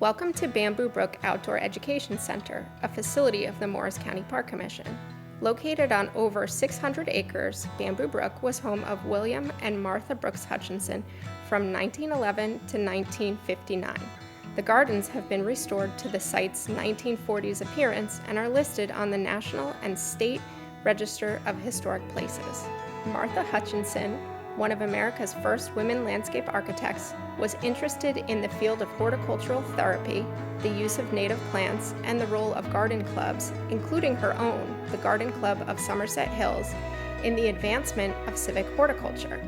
Welcome to Bamboo Brook Outdoor Education Center, a facility of the Morris County Park Commission. Located on over 600 acres, Bamboo Brook was home of William and Martha Brooks Hutchinson from 1911 to 1959. The gardens have been restored to the site's 1940s appearance and are listed on the National and State Register of Historic Places. Martha Hutchinson, one of America's first women landscape architects, was interested in the field of horticultural therapy, the use of native plants, and the role of garden clubs, including her own, the Garden Club of Somerset Hills, in the advancement of civic horticulture.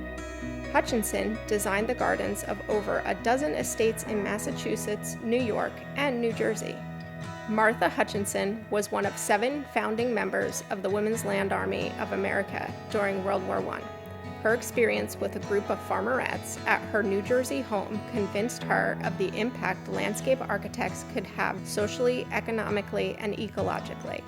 Hutchinson designed the gardens of over a dozen estates in Massachusetts, New York, and New Jersey. Martha Hutchinson was one of 7 founding members of the Women's Land Army of America during World War I. Her experience with a group of farmerettes at her New Jersey home convinced her of the impact landscape architects could have socially, economically, and ecologically.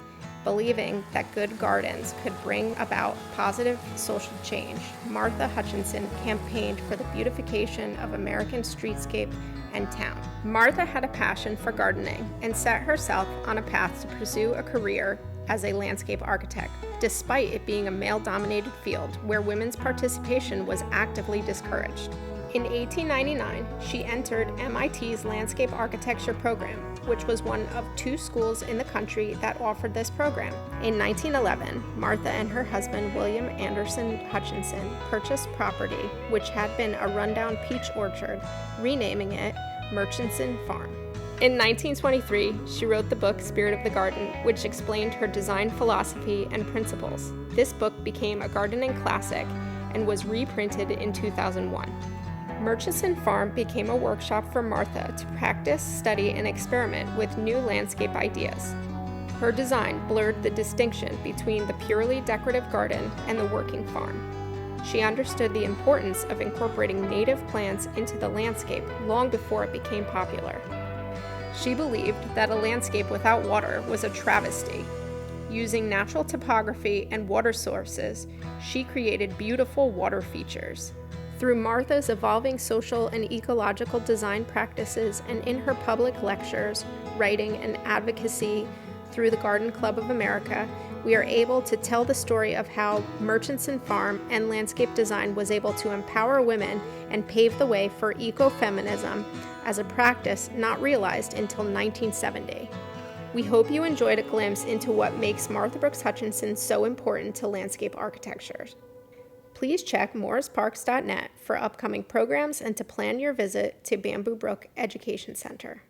Believing that good gardens could bring about positive social change, Martha Hutchinson campaigned for the beautification of American streetscape and town. Martha had a passion for gardening and set herself on a path to pursue a career as a landscape architect, despite it being a male-dominated field where women's participation was actively discouraged. In 1899, she entered MIT's landscape architecture program, which was one of 2 schools in the country that offered this program. In 1911, Martha and her husband, William Anderson Hutchinson, purchased property which had been a rundown peach orchard, renaming it Murchison Farm. In 1923, she wrote the book Spirit of the Garden, which explained her design philosophy and principles. This book became a gardening classic and was reprinted in 2001. Murchison Farm became a workshop for Martha to practice, study, and experiment with new landscape ideas. Her design blurred the distinction between the purely decorative garden and the working farm. She understood the importance of incorporating native plants into the landscape long before it became popular. She believed that a landscape without water was a travesty. Using natural topography and water sources, she created beautiful water features. Through Martha's evolving social and ecological design practices and in her public lectures, writing, and advocacy through the Garden Club of America, we are able to tell the story of how Murchison Farm and landscape design was able to empower women and pave the way for ecofeminism as a practice not realized until 1970. We hope you enjoyed a glimpse into what makes Martha Brooks Hutchinson so important to landscape architecture. Please check morrisparks.net for upcoming programs and to plan your visit to Bamboo Brook Education Center.